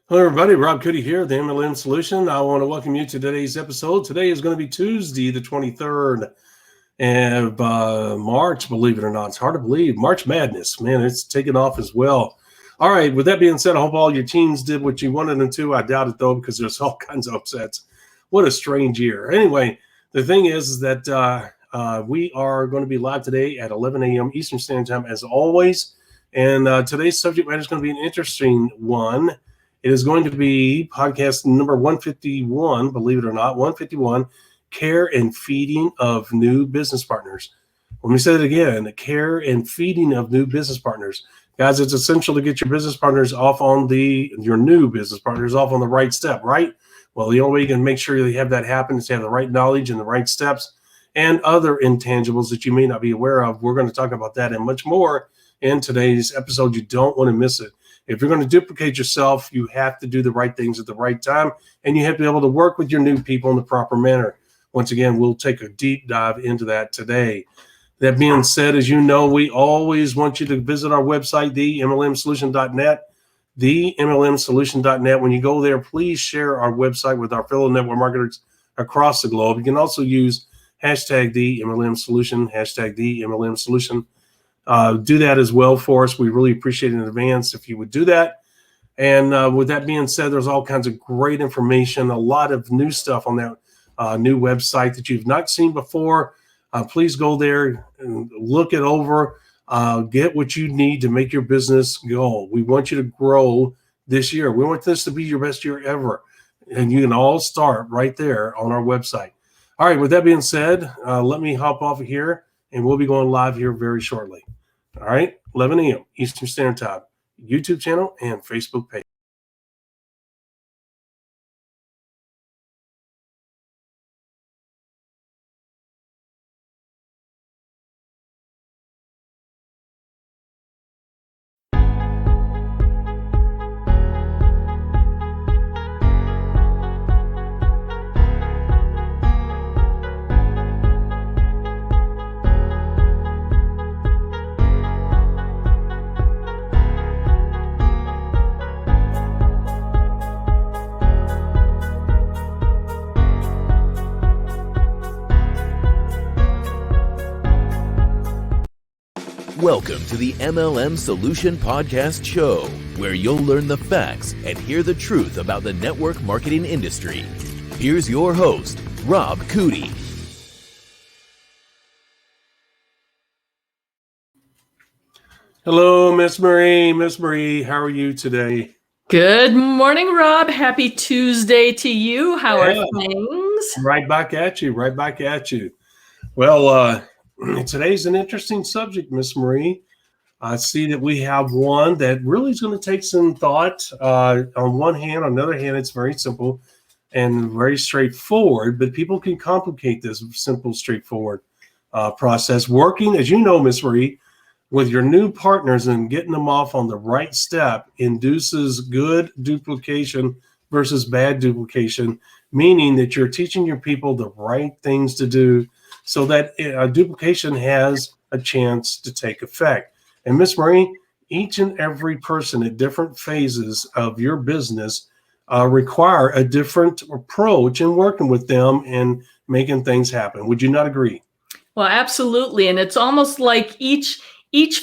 Hello, everybody. Rob Cootie here, the MLM Solution. I want to welcome you to today's episode. Today is going to be Tuesday, the 23rd of March, believe it or not. It's hard to believe. March Madness, man, it's taken off as well. All right, with that being said, I hope all your teams did what you wanted them to. I doubt it, though, because there's all kinds of upsets. What a strange year. Anyway, the thing is that we are going to be live today at 11 a.m. Eastern Standard Time, as always. And today's subject matter is going to be an interesting one. It is going to be podcast number 151, believe it or not, 151, Care and Feeding of New Business Partners. Let me say it again, care and feeding of new business partners. Guys, it's essential to get your business partners off on your new business partners off on the right step, right? Well, the only way you can make sure you have that happen is to have the right knowledge and the right steps and other intangibles that you may not be aware of. We're going to talk about that and much more in today's episode. You don't want to miss it. If you're going to duplicate yourself, you have to do the right things at the right time, and you have to be able to work with your new people in the proper manner. Once again, we'll take a deep dive into that today. That being said, as you know, we always want you to visit our website, themlmsolution.net, themlmsolution.net. When you go there, please share our website with our fellow network marketers across the globe. You can also use hashtag #TheMLMSolution, hashtag #TheMLMSolution. Do that as well for us. We really appreciate it in advance if you would do that. And with that being said, there's all kinds of great information, a lot of new stuff on that new website that you've not seen before. Please go there and look it over. Get what you need to make your business go. We want you to grow this year. We want this to be your best year ever. And you can all start right there on our website. All right, with that being said, let me hop off of here, and we'll be going live here very shortly. All right, 11 a.m. Eastern Standard Time, YouTube channel and Facebook page. Welcome to the MLM Solution Podcast Show, where you'll learn the facts and hear the truth about the network marketing industry. Here's your host, Rob Cootie. Hello, Miss Marie. Miss Marie, how are you today? Good morning, Rob. Happy Tuesday to you. How are things? Right back at you. Right back at you. Well, today's an interesting subject, Miss Marie. I see that we have one that really is going to take some thought. On one hand, on the other hand, it's very simple and very straightforward, but people can complicate this simple, straightforward process. Working, as you know, Miss Marie, with your new partners and getting them off on the right step induces good duplication versus bad duplication, meaning that you're teaching your people the right things to do so that duplication has a chance to take effect. And Miss Marie, each and every person at different phases of your business require a different approach in working with them and making things happen. Would you not agree? Well, absolutely. And it's almost like each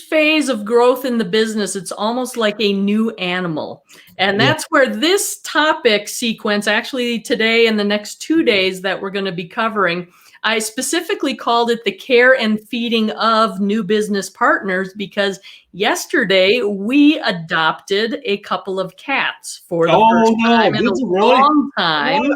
phase of growth in the business, it's almost like a new animal. And that's where this topic sequence, actually today and the next 2 days that we're going to be covering, I specifically called it the care and feeding of new business partners because yesterday we adopted a couple of cats for the first time in a long time.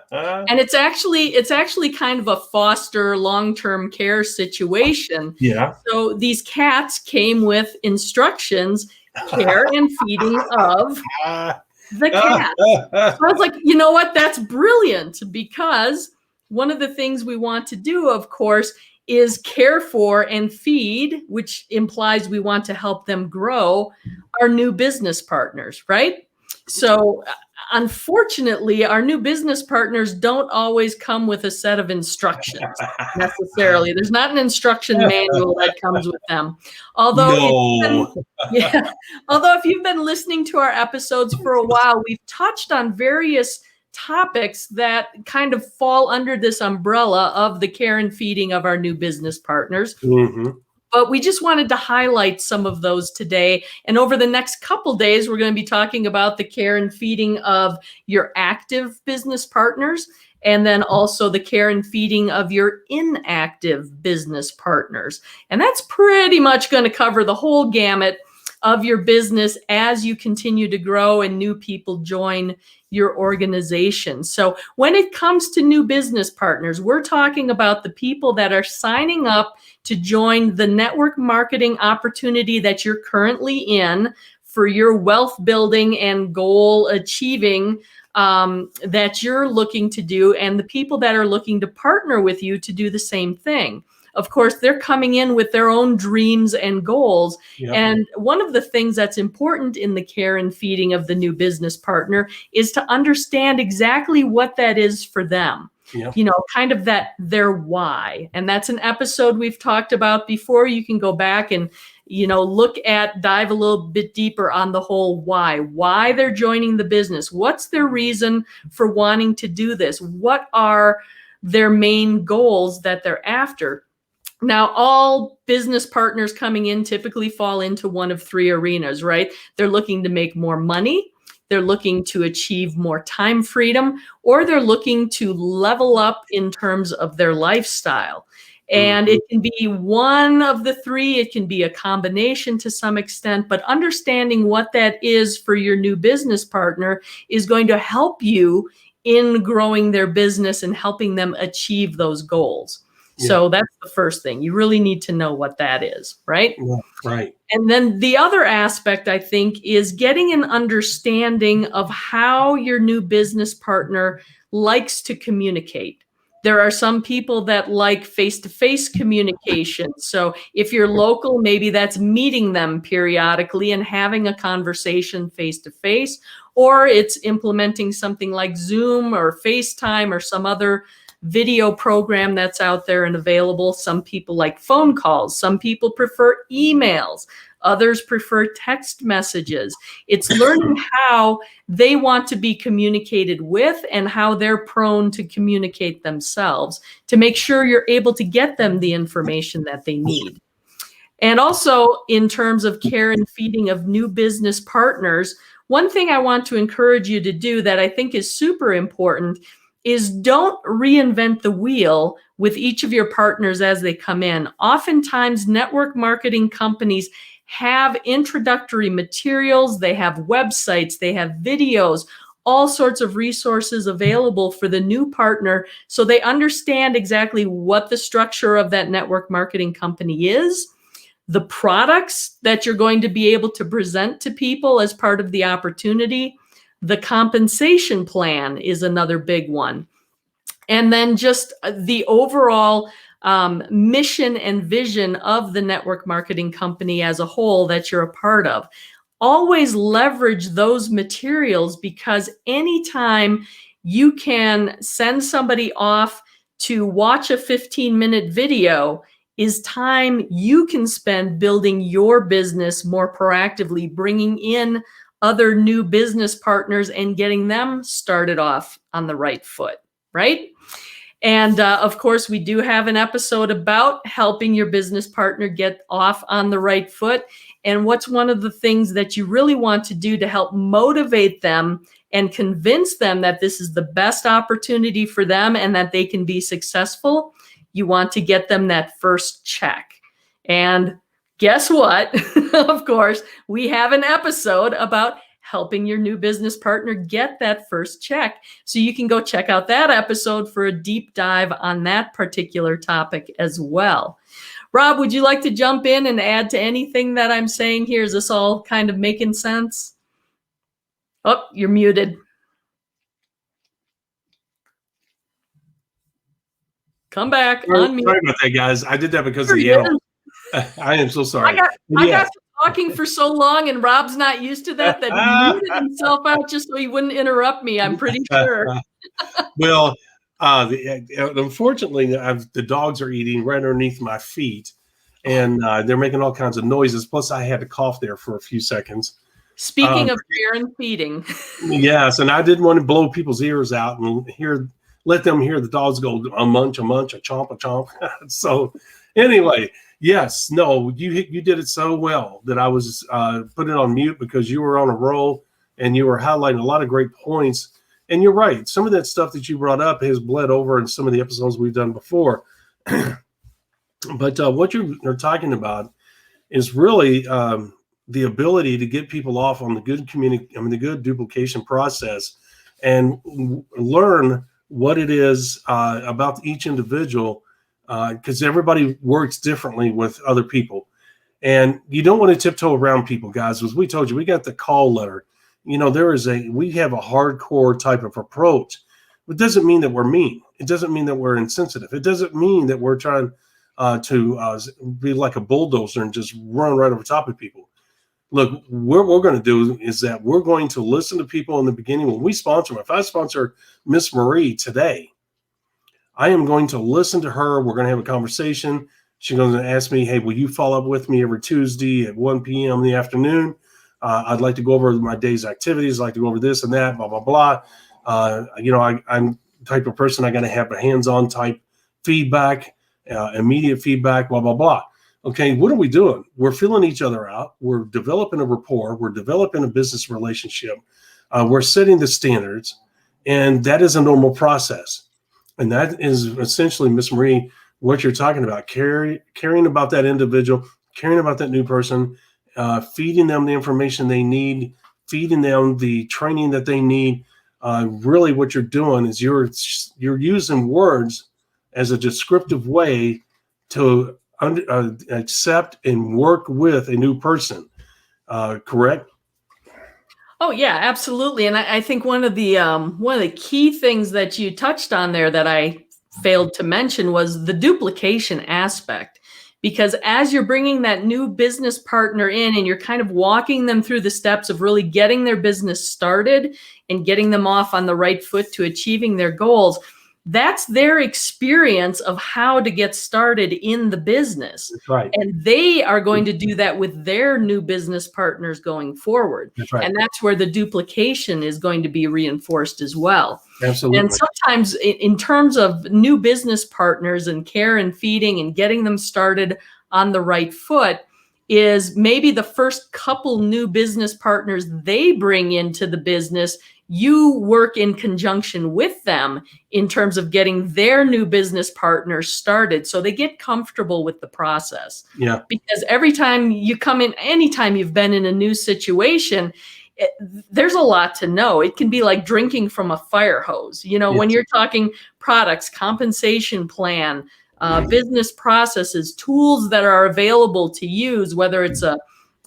And it's actually kind of a foster long-term care situation. Yeah. So these cats came with instructions, care and feeding of the cat. So I was like, you know what? That's brilliant because one of the things we want to do, of course, is care for and feed, which implies we want to help them grow our new business partners, right? So unfortunately, our new business partners don't always come with a set of instructions necessarily. There's not an instruction manual that comes with them. Although, No. although if you've been listening to our episodes for a while, we've touched on various topics that kind of fall under this umbrella of the care and feeding of our new business partners. Mm-hmm. But we just wanted to highlight some of those today. And over the next couple days, we're going to be talking about the care and feeding of your active business partners, and then also the care and feeding of your inactive business partners. And that's pretty much going to cover the whole gamut of your business as you continue to grow and new people join your organization. So when it comes to new business partners, we're talking about the people that are signing up to join the network marketing opportunity that you're currently in for your wealth building and goal achieving that you're looking to do, and the people that are looking to partner with you to do the same thing. Of course, they're coming in with their own dreams and goals. Yep. And one of the things that's important in the care and feeding of the new business partner is to understand exactly what that is for them. Yep. You know, kind of that their why. And that's an episode we've talked about before. You can go back and, you know, dive a little bit deeper on the whole why they're joining the business. What's their reason for wanting to do this? What are their main goals that they're after? Now, all business partners coming in typically fall into one of three arenas, right? They're looking to make more money, they're looking to achieve more time freedom, or they're looking to level up in terms of their lifestyle. And it can be one of the three, it can be a combination to some extent, but understanding what that is for your new business partner is going to help you in growing their business and helping them achieve those goals. Yeah. So that's the first thing. You really need to know what that is, right? Yeah, right. And then the other aspect, I think, is getting an understanding of how your new business partner likes to communicate. There are some people that like face-to-face communication. So if you're local, maybe that's meeting them periodically and having a conversation face-to-face, or it's implementing something like Zoom or FaceTime or some other video program that's out there and available. Some people like phone calls. Some people prefer emails. Others prefer text messages. It's learning how they want to be communicated with and how they're prone to communicate themselves to make sure you're able to get them the information that they need. And also in terms of care and feeding of new business partners, one thing I want to encourage you to do that I think is super important is don't reinvent the wheel with each of your partners as they come in. Oftentimes, network marketing companies have introductory materials, they have websites, they have videos, all sorts of resources available for the new partner so they understand exactly what the structure of that network marketing company is, the products that you're going to be able to present to people as part of the opportunity. The compensation plan is another big one. And then just the overall mission and vision of the network marketing company as a whole that you're a part of. Always leverage those materials, because anytime you can send somebody off to watch a 15-minute video is time you can spend building your business more proactively, bringing in other new business partners and getting them started off on the right foot, right? And of course, we do have an episode about helping your business partner get off on the right foot. And what's one of the things that you really want to do to help motivate them and convince them that this is the best opportunity for them and that they can be successful? You want to get them that first check. And guess what? Of course, we have an episode about helping your new business partner get that first check. So you can go check out that episode for a deep dive on that particular topic as well. Rob, would you like to jump in and add to anything that I'm saying here? Is this all kind of making sense? Oh, you're muted. Come back. Sorry about that, guys. I did that because of the yell. I am so sorry. I got some talking for so long and Rob's not used to that he muted himself out just so he wouldn't interrupt me, I'm pretty sure. Well, unfortunately, the dogs are eating right underneath my feet, and they're making all kinds of noises. Plus, I had to cough there for a few seconds. Speaking of care and feeding. Yes, and I didn't want to blow people's ears out and let them hear the dogs go a munch, a chomp, a chomp. So anyway, yes, no, you did it so well that I was putting it on mute because you were on a roll and you were highlighting a lot of great points. And you're right. Some of that stuff that you brought up has bled over in some of the episodes we've done before. But what you're talking about is really the ability to get people off on the good duplication process and learn what it is about each individual, because everybody works differently with other people. And you don't want to tiptoe around people, guys. As we told you, we got the call letter. We have a hardcore type of approach. It doesn't mean that we're mean. It doesn't mean that we're insensitive. It doesn't mean that we're trying to be like a bulldozer and just run right over top of people. Look, what we're going to do is that we're going to listen to people in the beginning. When we sponsor them, if I sponsor Miss Marie today, I am going to listen to her. We're going to have a conversation. She's going to ask me, hey, will you follow up with me every Tuesday at 1 p.m. in the afternoon? I'd like to go over my day's activities. I'd like to go over this and that, blah, blah, blah. I'm the type of person I got to have a hands-on type feedback, immediate feedback, blah, blah, blah. Okay, what are we doing? We're filling each other out. We're developing a rapport. We're developing a business relationship. We're setting the standards, and that is a normal process. And that is essentially, Miss Marie, what you're talking about, caring about that individual, caring about that new person, feeding them the information they need, feeding them the training that they need. Really what you're doing is you're using words as a descriptive way to accept and work with a new person. Correct? Oh yeah, absolutely. And I think one of the key things that you touched on there that I failed to mention was the duplication aspect. Because as you're bringing that new business partner in and you're kind of walking them through the steps of really getting their business started and getting them off on the right foot to achieving their goals, that's their experience of how to get started in the business. That's right. And they are going to do that with their new business partners going forward. That's right. And that's where the duplication is going to be reinforced as well. Absolutely. And sometimes in terms of new business partners and care and feeding and getting them started on the right foot is maybe the first couple new business partners they bring into the business, you work in conjunction with them in terms of getting their new business partners started so they get comfortable with the process. Yeah. Because every time you come in, anytime you've been in a new situation, there's a lot to know. It can be like drinking from a fire hose. Yes. When you're talking products, compensation plan, business processes, tools that are available to use, whether it's a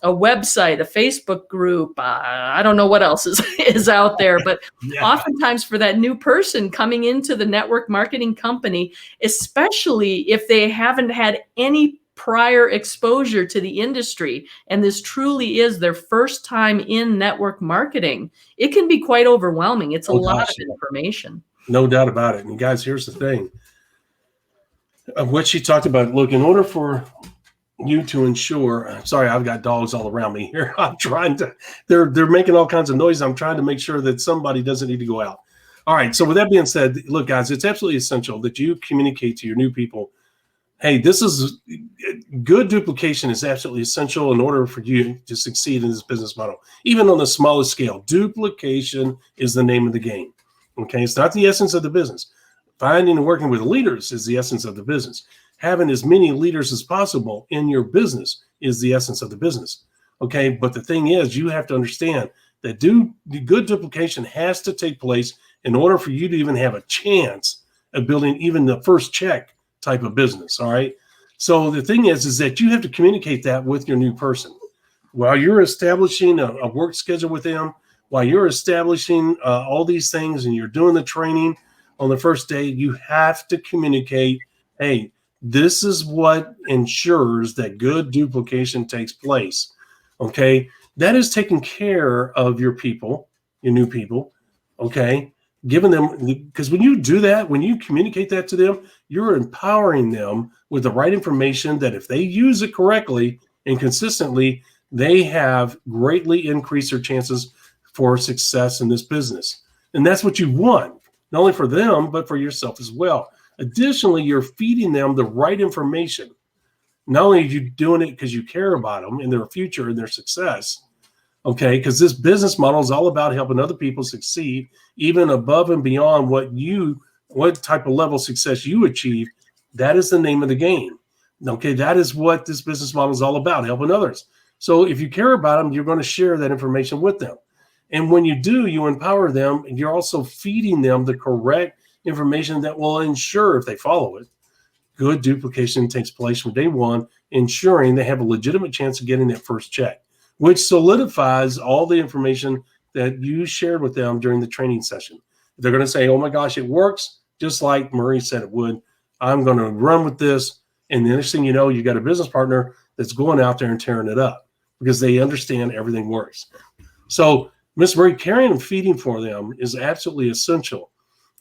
website, a Facebook group, I don't know what else is out there, but oftentimes for that new person coming into the network marketing company, especially if they haven't had any prior exposure to the industry, and this truly is their first time in network marketing, it can be quite overwhelming. It's a lot of information. No doubt about it. And guys, here's the thing. What she talked about, look, in order for you to ensure, sorry, I've got dogs all around me here. I'm trying to, they're making all kinds of noise. I'm trying to make sure that somebody doesn't need to go out. All right. So with that being said, look, guys, it's absolutely essential that you communicate to your new people, hey, this is good duplication is absolutely essential in order for you to succeed in this business model. Even on the smallest scale, duplication is the name of the game. Okay. It's not the essence of the business. Finding and working with leaders is the essence of the business. Having as many leaders as possible in your business is the essence of the business. Okay. But the thing is, you have to understand that good duplication has to take place in order for you to even have a chance of building even the first check type of business. All right. So the thing is that you have to communicate that with your new person while you're establishing a work schedule with them, while you're establishing all these things and you're doing the training on the first day. You have to communicate, hey, this is what ensures that good duplication takes place. Okay. That is taking care of your people, your new people. Okay. Giving them, because when you do that, when you communicate that to them, you're empowering them with the right information that if they use it correctly and consistently, they have greatly increased their chances for success in this business. And that's what you want, not only for them, but for yourself as well. Additionally, you're feeding them the right information. Not only are you doing it because you care about them and their future and their success, okay, because this business model is all about helping other people succeed, even above and beyond what type of level of success you achieve. That is the name of the game. Okay, that is what this business model is all about, helping others. So if you care about them, you're going to share that information with them. And when you do, you empower them, and you're also feeding them the correct information that will ensure, if they follow it, good duplication takes place from day one, ensuring they have a legitimate chance of getting that first check, which solidifies all the information that you shared with them during the training session. They're going to say, oh my gosh, it works, just like Marie said it would. I'm going to run with this. And the next thing you know, you got a business partner that's going out there and tearing it up because they understand everything works. So Miss Marie, caring and feeding for them is absolutely essential.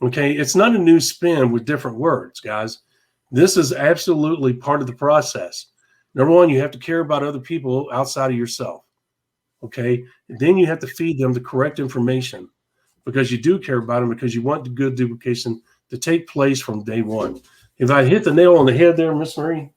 Okay, it's not a new spin with different words, guys. This is absolutely part of the process. Number one, you have to care about other people outside of yourself. Okay, and then you have to feed them the correct information because you do care about them, because you want the good duplication to take place from day one. If I hit the nail on the head there, Miss Marie?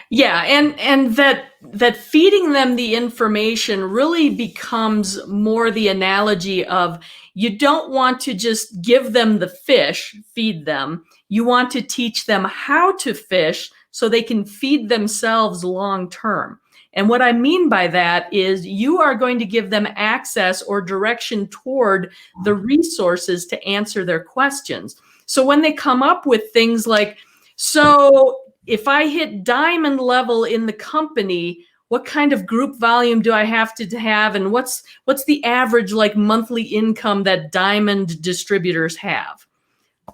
Yeah, and that feeding them the information really becomes more the analogy of, you don't want to just give them the fish, feed them. You want to teach them how to fish so they can feed themselves long term. And what I mean by that is you are going to give them access or direction toward the resources to answer their questions. So when they come up with things like, so if I hit diamond level in the company, what kind of group volume do I have to have? And what's the average like monthly income that diamond distributors have?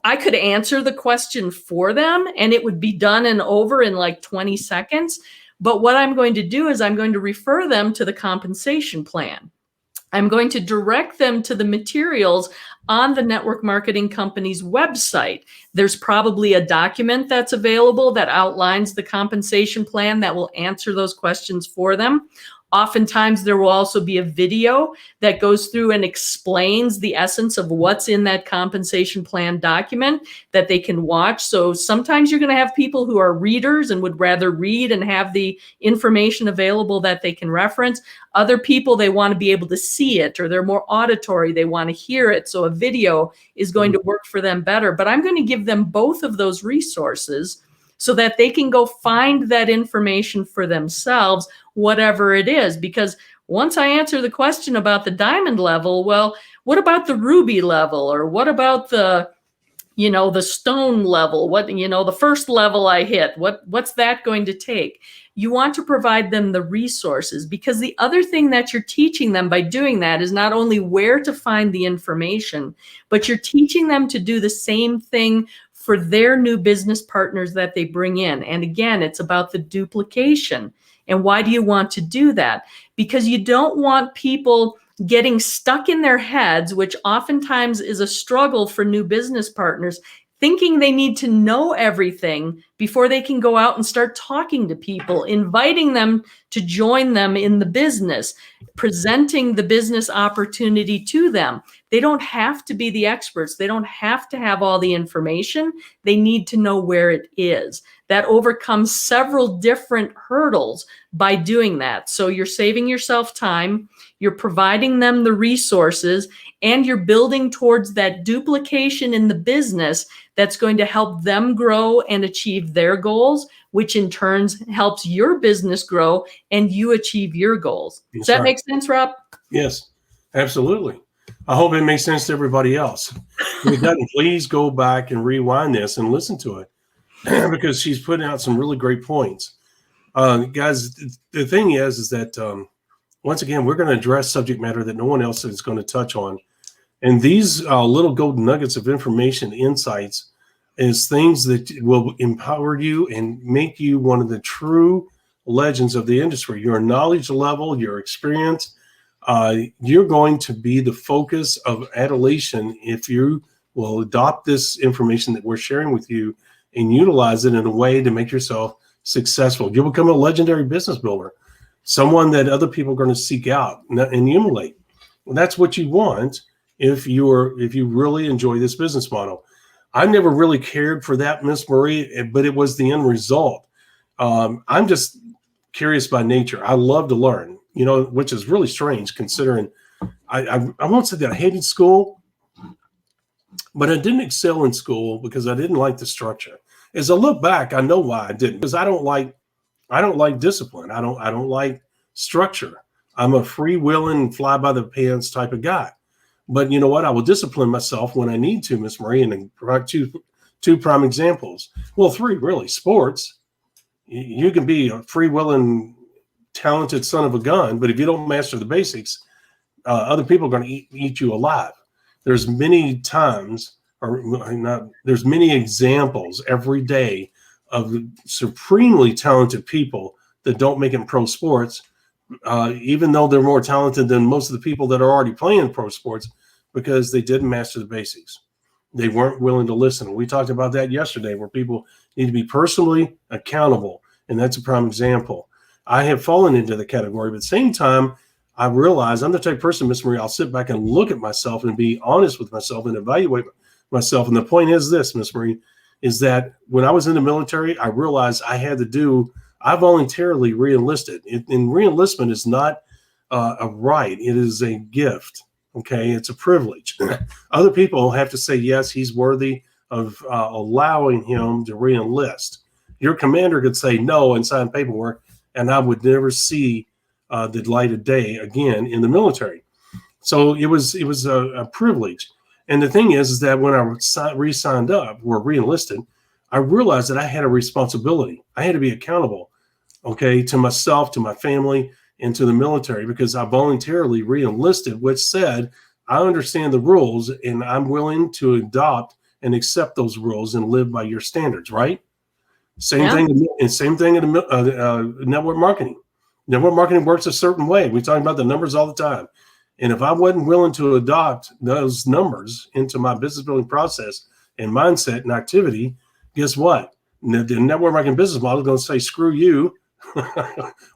I could answer the question for them and it would be done and over in like 20 seconds. But what I'm going to do is I'm going to refer them to the compensation plan. I'm going to direct them to the materials on the network marketing company's website. There's probably a document that's available that outlines the compensation plan that will answer those questions for them. Oftentimes, there will also be a video that goes through and explains the essence of what's in that compensation plan document that they can watch. So sometimes you're going to have people who are readers and would rather read and have the information available that they can reference. Other people, they want to be able to see it, or they're more auditory, they want to hear it. So a video is going to work for them better. But I'm going to give them both of those resources so that they can go find that information for themselves, whatever it is. Because once I answer the question about the diamond level, well, what about the ruby level? Or what about the stone level? What, the first level I hit, what's that going to take? You want to provide them the resources, because the other thing that you're teaching them by doing that is not only where to find the information, but you're teaching them to do the same thing for their new business partners that they bring in. And again, it's about the duplication. And why do you want to do that? Because you don't want people getting stuck in their heads, which oftentimes is a struggle for new business partners, thinking they need to know everything before they can go out and start talking to people, inviting them to join them in the business, presenting the business opportunity to them. They don't have to be the experts. They don't have to have all the information. They need to know where it is. That overcomes several different hurdles by doing that. So you're saving yourself time, you're providing them the resources, and you're building towards that duplication in the business that's going to help them grow and achieve their goals, which in turn helps your business grow and you achieve your goals. Does that make sense, Rob? Yes, absolutely. I hope it makes sense to everybody else. If it doesn't, please go back and rewind this and listen to it because she's putting out some really great points. Guys, the thing is that once again, we're going to address subject matter that no one else is going to touch on. And these little golden nuggets of information, insights, is things that will empower you and make you one of the true legends of the industry. Your knowledge level, your experience, you're going to be the focus of adulation if you will adopt this information that we're sharing with you and utilize it in a way to make yourself successful. You'll become a legendary business builder, someone that other people are going to seek out and emulate. Well, that's what you want if you really enjoy this business model. I never really cared for that, Miss Marie, but it was the end result. I'm just curious by nature. I love to learn, which is really strange considering I won't say that I hated school, but I didn't excel in school because I didn't like the structure. As I look back, I know why I didn't, because I don't like discipline. I don't like structure. I'm a freewheeling, fly by the pants type of guy. But you know what? I will discipline myself when I need to, Miss Marie, and provide two prime examples. Well, three really. Sports. You can be a freewheeling, talented son of a gun, but if you don't master the basics, other people are going to eat you alive. There's many times, there's many examples every day of supremely talented people that don't make it in pro sports, even though they're more talented than most of the people that are already playing pro sports, because they didn't master the basics. They weren't willing to listen. We talked about that yesterday, where people need to be personally accountable, and that's a prime example. I have fallen into the category, but at the same time, I realize I'm the type of person, Miss Marie, I'll sit back and look at myself and be honest with myself and evaluate myself. And the point is this, Miss Marie, is that when I was in the military, I realized I voluntarily re-enlisted. And re-enlistment is not a right. It is a gift. Okay. It's a privilege. Other people have to say, yes, he's worthy of allowing him to re-enlist. Your commander could say no and sign paperwork, and I would never see the light of day again in the military. So it was a privilege. And the thing is that when I re-signed up or re-enlisted, I realized that I had a responsibility. I had to be accountable, okay, to myself, to my family, and to the military, because I voluntarily re-enlisted, which said I understand the rules and I'm willing to adopt and accept those rules and live by your standards, right? Same thing in network marketing. Network marketing works a certain way. We talk about the numbers all the time. And if I wasn't willing to adopt those numbers into my business building process and mindset and activity, guess what? The network marketing business model is going to say, screw you.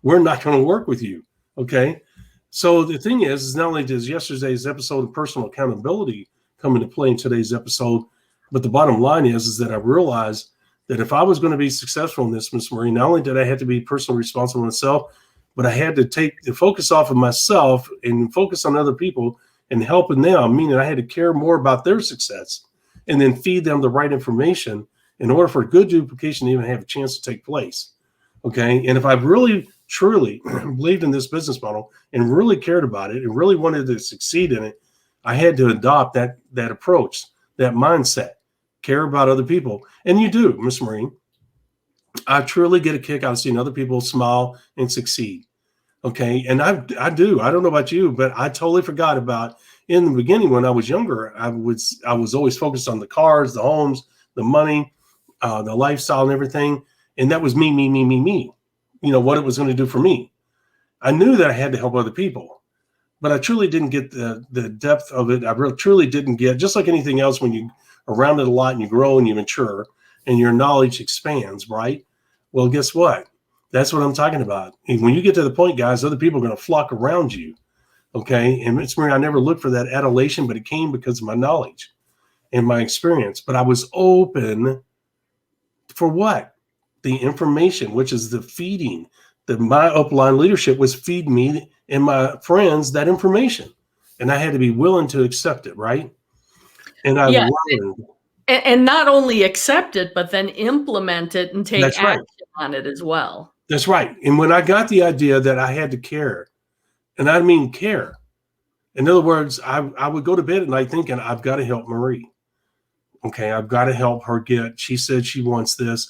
We're not going to work with you. Okay. So the thing is not only does yesterday's episode of personal accountability come into play in today's episode, but the bottom line is that I realized that if I was going to be successful in this, Ms. Marie, not only did I have to be personally responsible myself, but I had to take the focus off of myself and focus on other people and helping them, meaning I had to care more about their success and then feed them the right information in order for good duplication to even have a chance to take place. Okay. And if I really, truly believed in this business model and really cared about it and really wanted to succeed in it, I had to adopt that approach, that mindset, care about other people. And you do, Ms. Marie. I truly get a kick out of seeing other people smile and succeed. Okay. And I do. I don't know about you, but I totally forgot about in the beginning when I was younger. I was always focused on the cars, the homes, the money, the lifestyle and everything. And that was me. You know, what it was going to do for me. I knew that I had to help other people, but I truly didn't get the depth of it. I truly didn't get, just like anything else, when you around it a lot and you grow and you mature and your knowledge expands, right? Well, guess what? That's what I'm talking about. And when you get to the point, guys, other people are going to flock around you. Okay. And it's Marie, I never looked for that adulation, but it came because of my knowledge and my experience. But I was open for what? The information, which is the feeding that my upline leadership was feeding me and my friends that information. And I had to be willing to accept it. Right. And I learned. And not only accept it, but then implement it and take action on it as well. That's right. And when I got the idea that I had to care, and I mean care, in other words, I would go to bed at night thinking, I've got to help Marie. Okay, I've got to help her she said she wants this.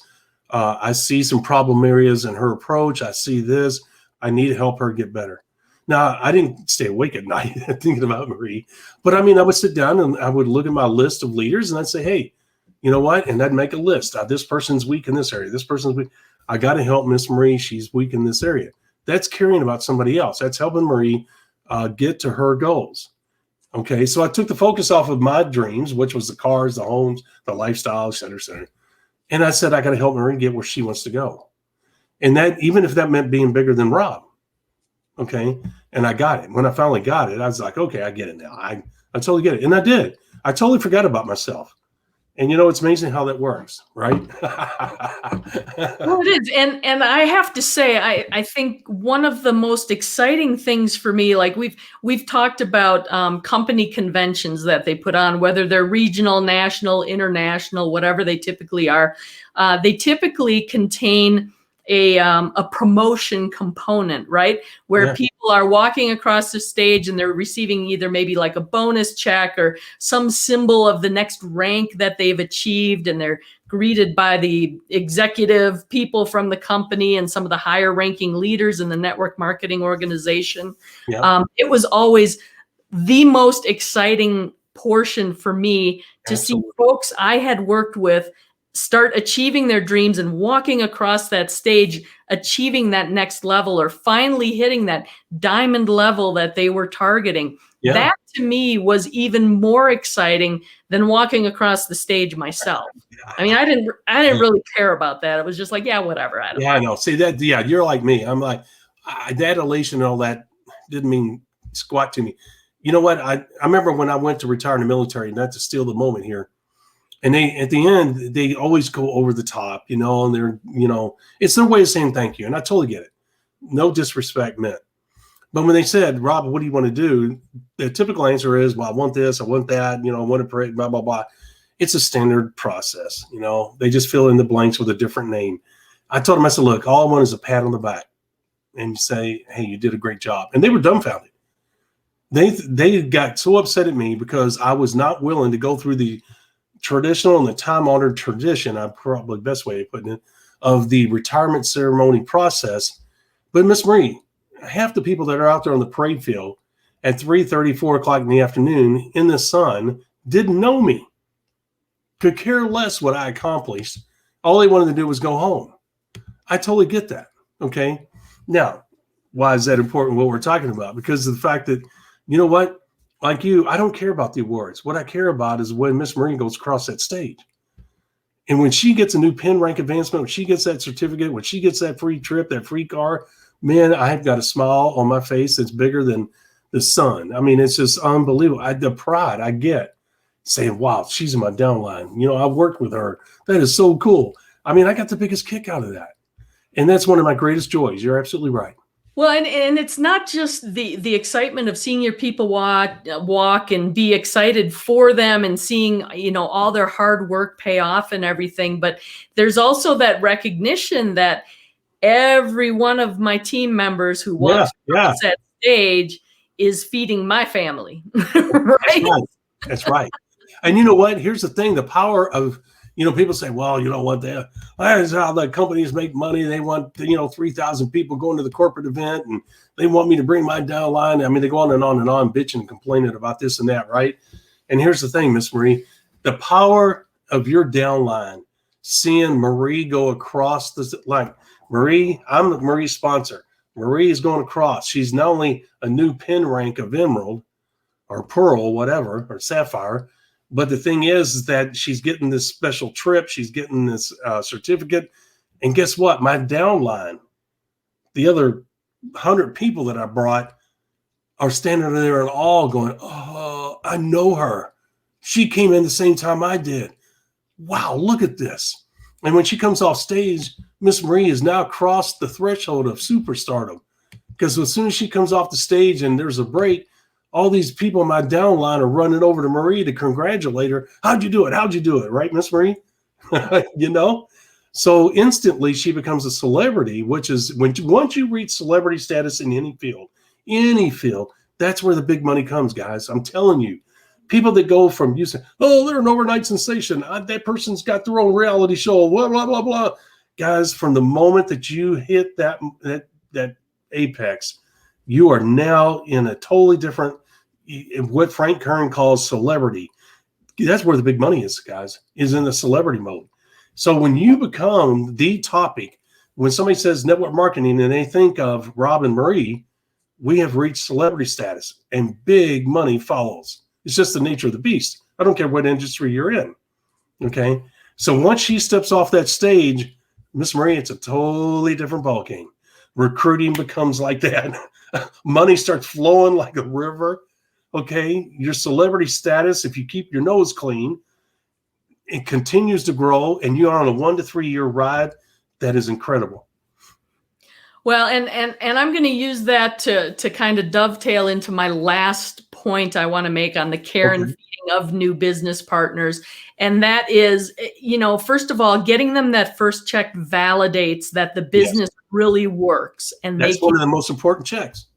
I see some problem areas in her approach. I see this. I need to help her get better. Now, I didn't stay awake at night thinking about Marie, but I mean, I would sit down and I would look at my list of leaders and I'd say, hey, you know what? And I'd make a list. This person's weak in this area. This person's weak. I got to help Miss Marie. She's weak in this area. That's caring about somebody else. That's helping Marie get to her goals. Okay, so I took the focus off of my dreams, which was the cars, the homes, the lifestyle, et cetera. And I said, I got to help Marie get where she wants to go. And that, even if that meant being bigger than Rob. Okay, and I got it. When I finally got it, I was like, okay, I get it now. I totally get it. And I did. I totally forgot about myself. And it's amazing how that works, right? Well, it is. And I have to say, I think one of the most exciting things for me, like we've talked about company conventions that they put on, whether they're regional, national, international, whatever they typically are. They typically contain a promotion component, right? Where people are walking across the stage and they're receiving either maybe like a bonus check or some symbol of the next rank that they've achieved. And they're greeted by the executive people from the company and some of the higher ranking leaders in the network marketing organization. It was always the most exciting portion for me to see folks I had worked with start achieving their dreams and walking across that stage, achieving that next level or finally hitting that diamond level that they were targeting. That to me was even more exciting than walking across the stage myself. I mean, I didn't really care about that. It was just like, yeah, whatever. I know. See that. Yeah. You're like me. I'm like, that elation and all that didn't mean squat to me. You know what? I remember when I went to retire in the military, not to steal the moment here. And they, at the end, they always go over the top, and they're, it's their way of saying thank you. And I totally get it. No disrespect meant. But when they said, Rob, what do you want to do? The typical answer is, well, I want this, I want that, I want to pray, blah, blah, blah. It's a standard process. They just fill in the blanks with a different name. I told them, I said, look, all I want is a pat on the back and say, hey, you did a great job. And they were dumbfounded. They got so upset at me because I was not willing to go through the traditional and the time-honored tradition, I'm probably the best way of putting it, of the retirement ceremony process. But Miss Marie, half the people that are out there on the parade field at 3:30, 4 o'clock in the afternoon in the sun didn't know me, could care less what I accomplished. All they wanted to do was go home. I totally get that. Okay. Now, why is that important, what we're talking about? Because of the fact that, you know what? Like you, I don't care about the awards. What I care about is when Miss Marie goes across that stage. And when she gets a new pin rank advancement, when she gets that certificate, when she gets that free trip, that free car, man, I've got a smile on my face that's bigger than the sun. I mean, it's just unbelievable. The pride I get saying, wow, she's in my downline. I worked with her. That is so cool. I mean, I got the biggest kick out of that. And that's one of my greatest joys. You're absolutely right. Well, and it's not just the excitement of seeing your people walk and be excited for them and seeing, all their hard work pay off and everything. But there's also that recognition that every one of my team members who walks across that stage is feeding my family. Right? That's right. And you know what? Here's the thing, the power of, people say, well, you know what, that's how the companies make money. They want, 3,000 people going to the corporate event and they want me to bring my downline. I mean, they go on and on, bitching and complaining about this and that, right? And here's the thing, Miss Marie, the power of your downline, seeing Marie go across Marie, I'm Marie's sponsor. Marie is going across. She's not only a new pin rank of Emerald or Pearl, whatever, or Sapphire, but the thing is that she's getting this special trip. She's getting this certificate. And guess what? My downline, the other 100 people that I brought, are standing there and all going, oh, I know her. She came in the same time I did. Wow, look at this. And when she comes off stage, Miss Marie has now crossed the threshold of superstardom. Because as soon as she comes off the stage and there's a break, all these people in my downline are running over to Marie to congratulate her. How'd you do it? How'd you do it? Right, Miss Marie? So instantly she becomes a celebrity, which is once you reach celebrity status in any field, that's where the big money comes, guys. I'm telling you, people that go from you say, oh, they're an overnight sensation. That person's got their own reality show, blah, blah, blah, blah. Guys, from the moment that you hit that apex, you are now in a totally different, what Frank Kern calls celebrity. That's where the big money is, guys, is in the celebrity mode. So when you become the topic, when somebody says network marketing and they think of Rob and Marie, we have reached celebrity status and big money follows. It's just the nature of the beast. I don't care what industry you're in. Okay. So once she steps off that stage, Miss Marie, it's a totally different ballgame. Recruiting becomes like that. Money starts flowing like a river. Okay. Your celebrity status, if you keep your nose clean, it continues to grow, and you're on a 1 to 3 year ride. That is incredible. Well, and I'm going to use that to kind of dovetail into my last point I want to make on the care and feeding of new business partners. And that is, first of all, getting them that first check validates that the business really works. And that's one of the most important checks.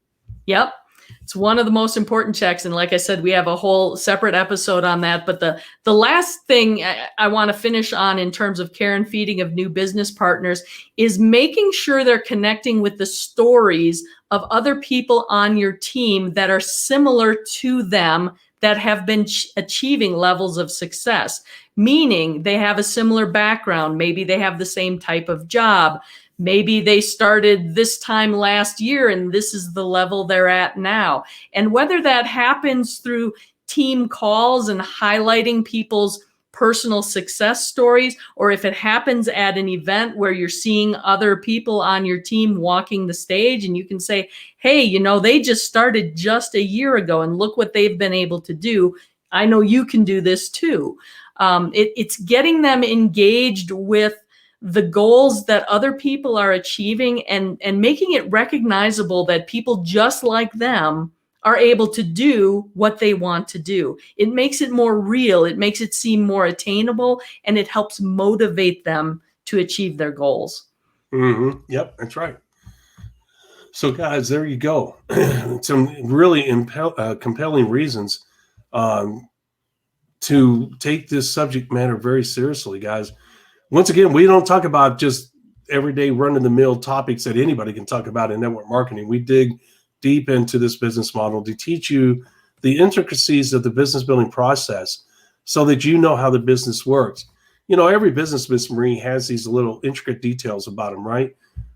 Yep. It's one of the most important checks. And like I said, we have a whole separate episode on that. But the last thing I want to finish on in terms of care and feeding of new business partners is making sure they're connecting with the stories of other people on your team that are similar to them, that have been achieving levels of success, meaning they have a similar background. Maybe they have the same type of job. Maybe they started this time last year and this is the level they're at now. And whether that happens through team calls and highlighting people's personal success stories, or if it happens at an event where you're seeing other people on your team walking the stage and you can say, hey, they just started just a year ago and look what they've been able to do. I know you can do this too. It's getting them engaged with the goals that other people are achieving and making it recognizable that people just like them are able to do what they want to do. It makes it more real. It makes it seem more attainable, and it helps motivate them to achieve their goals. Mm-hmm. Yep, that's right. So guys, there you go. Some really compelling reasons to take this subject matter very seriously, guys. Once again, we don't talk about just everyday run-of-the-mill topics that anybody can talk about in network marketing. We dig deep into this business model to teach you the intricacies of the business building process so that you know how the business works. Every business, Miss Marie, has these little intricate details about them, right?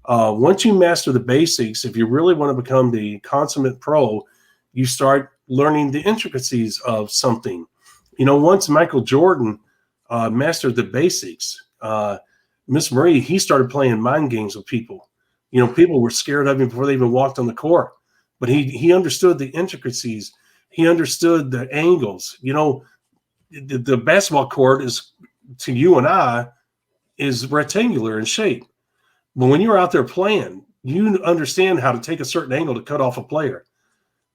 Once you master the basics, if you really want to become the consummate pro, you start learning the intricacies of something. Once Michael Jordan mastered the basics, Miss Marie, he started playing mind games with people. People were scared of him before they even walked on the court, but he understood the intricacies. He understood the angles. The basketball court is, to you and I, is rectangular in shape. But when you're out there playing, you understand how to take a certain angle to cut off a player,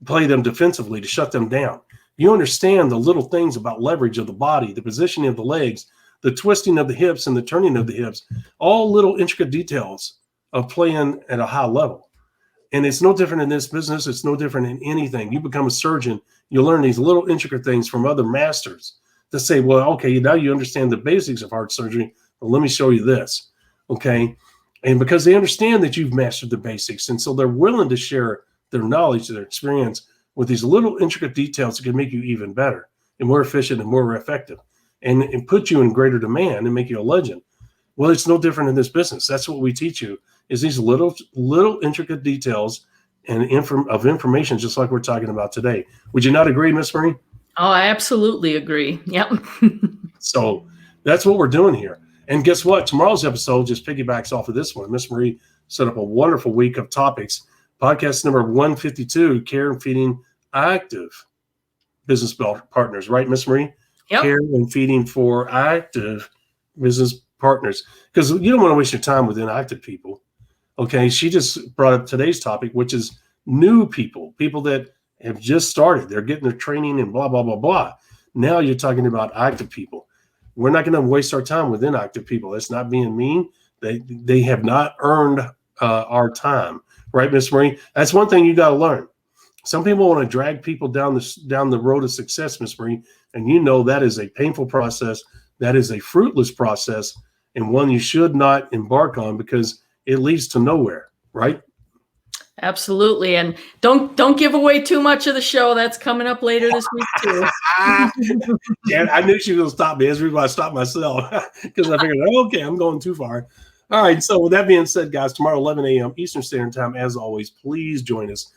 play them defensively to shut them down. You understand the little things about leverage of the body, the positioning of the legs, the twisting of the hips and the turning of the hips, all little intricate details of playing at a high level. And it's no different in this business. It's no different in anything. You become a surgeon, you learn these little intricate things from other masters to say, well, okay, now you understand the basics of heart surgery. Well, let me show you this. Okay. And because they understand that you've mastered the basics. And so they're willing to share their knowledge, their experience with these little intricate details that can make you even better and more efficient and more effective. And put you in greater demand and make you a legend. Well, it's no different in this business. That's what we teach you, is these little intricate details and information, just like we're talking about today. Would you not agree, Miss Marie? Oh, I absolutely agree. Yep. So that's what we're doing here. And guess what? Tomorrow's episode just piggybacks off of this one. Miss Marie set up a wonderful week of topics. Podcast number 152, Care and Feeding Active Business Partners. Right, Miss Marie? Yep. Care and feeding for active business partners, because you don't want to waste your time with inactive people. Okay, she just brought up today's topic, which is new people that have just started. They're getting their training and blah, blah, blah, blah. Now you're talking about active people. We're not going to waste our time with inactive people. That's not being mean. They have not earned our time. Right, Miss Marie? That's one thing you got to learn. Some people want to drag people down the road of success, Miss Marie, and that is a painful process. That is a fruitless process, and one you should not embark on because it leads to nowhere, right? Absolutely. And don't give away too much of the show. That's coming up later this week too. Yeah, I knew she was going to stop me. As we were going to stop myself because I figured, okay, I'm going too far. All right. So with that being said, guys, tomorrow 11 a.m. Eastern Standard Time, as always, please join us.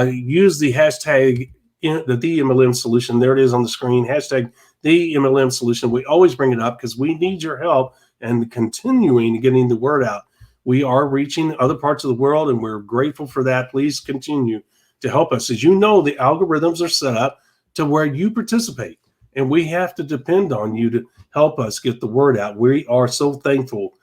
Use the hashtag the MLM Solution. There it is on the screen. Hashtag the MLM Solution. We always bring it up because we need your help and continuing getting the word out. We are reaching other parts of the world, and we're grateful for that. Please continue to help us. As you know, the algorithms are set up to where you participate, and we have to depend on you to help us get the word out. We are so thankful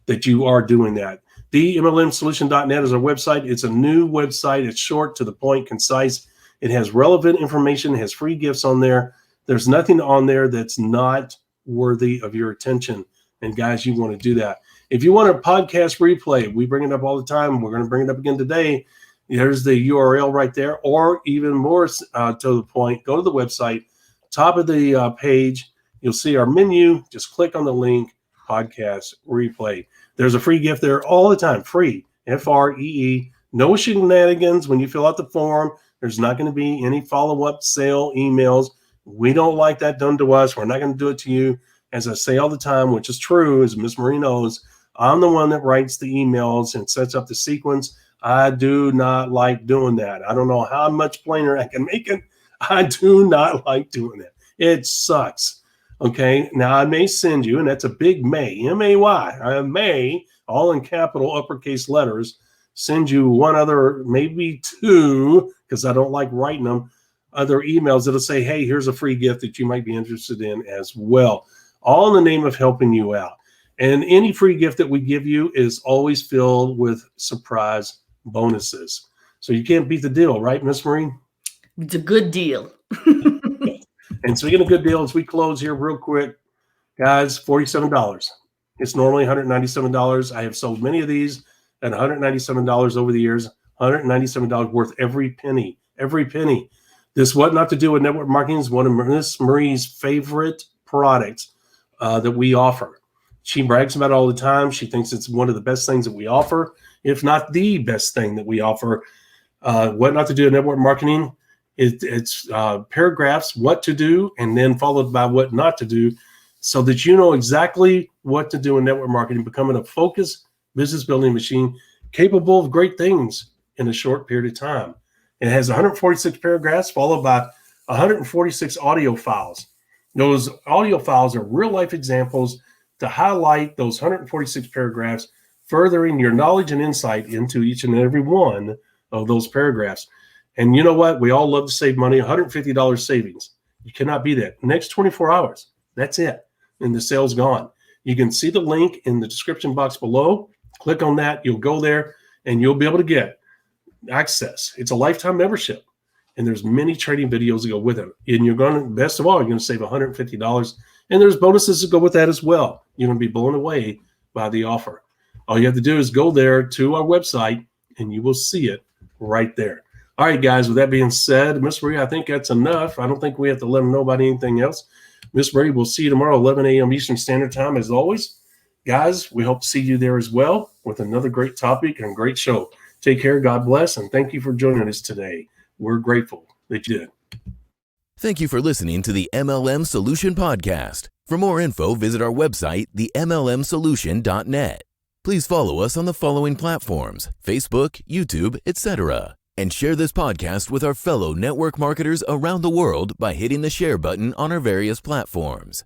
that you are doing that. TheMLMsolution.net is our website. It's a new website. It's short, to the point, concise. It has relevant information. It has free gifts on there. There's nothing on there that's not worthy of your attention. And guys, you want to do that. If you want a podcast replay, we bring it up all the time. We're going to bring it up again today. There's the URL right there. Or even more to the point, go to the website, top of the page. You'll see our menu. Just click on the link, podcast replay. There's a free gift there all the time, free, FREE. No shenanigans when you fill out the form. There's not going to be any follow-up sale emails. We don't like that done to us. We're not going to do it to you. As I say all the time, which is true, as Miss Marie knows, I'm the one that writes the emails and sets up the sequence. I do not like doing that. I don't know how much plainer I can make it. I do not like doing it. It sucks. Okay, now I may send you, and that's a big may, M-A-Y. I may, all in capital uppercase letters, send you one other, maybe two, because I don't like writing them, other emails that'll say, hey, here's a free gift that you might be interested in as well. All in the name of helping you out. And any free gift that we give you is always filled with surprise bonuses. So you can't beat the deal, right, Miss Marie? It's a good deal. And speaking of good deals, we close here real quick. Guys, $47. It's normally $197. I have sold many of these at $197 over the years. $197 worth every penny. Every penny. This What Not to Do with Network Marketing is one of Miss Marie's favorite products that we offer. She brags about it all the time. She thinks it's one of the best things that we offer, if not the best thing that we offer. What Not to Do in Network Marketing. It's paragraphs, what to do, and then followed by what not to do, so that you know exactly what to do in network marketing, becoming a focused business building machine capable of great things in a short period of time. It has 146 paragraphs followed by 146 audio files. Those audio files are real life examples to highlight those 146 paragraphs, furthering your knowledge and insight into each and every one of those paragraphs. And you know what? We all love to save money, $150 savings. You cannot beat that. Next 24 hours, that's it. And the sale's gone. You can see the link in the description box below. Click on that. You'll go there and you'll be able to get access. It's a lifetime membership. And there's many trading videos that go with it. And you're going to, best of all, you're going to save $150. And there's bonuses that go with that as well. You're going to be blown away by the offer. All you have to do is go there to our website and you will see it right there. All right, guys, with that being said, Miss Marie, I think that's enough. I don't think we have to let them know about anything else. Miss Marie, we'll see you tomorrow, 11 a.m. Eastern Standard Time, as always. Guys, we hope to see you there as well with another great topic and great show. Take care, God bless, and thank you for joining us today. We're grateful that you did. Thank you for listening to the MLM Solution Podcast. For more info, visit our website, themlmsolution.net. Please follow us on the following platforms: Facebook, YouTube, etc. And share this podcast with our fellow network marketers around the world by hitting the share button on our various platforms.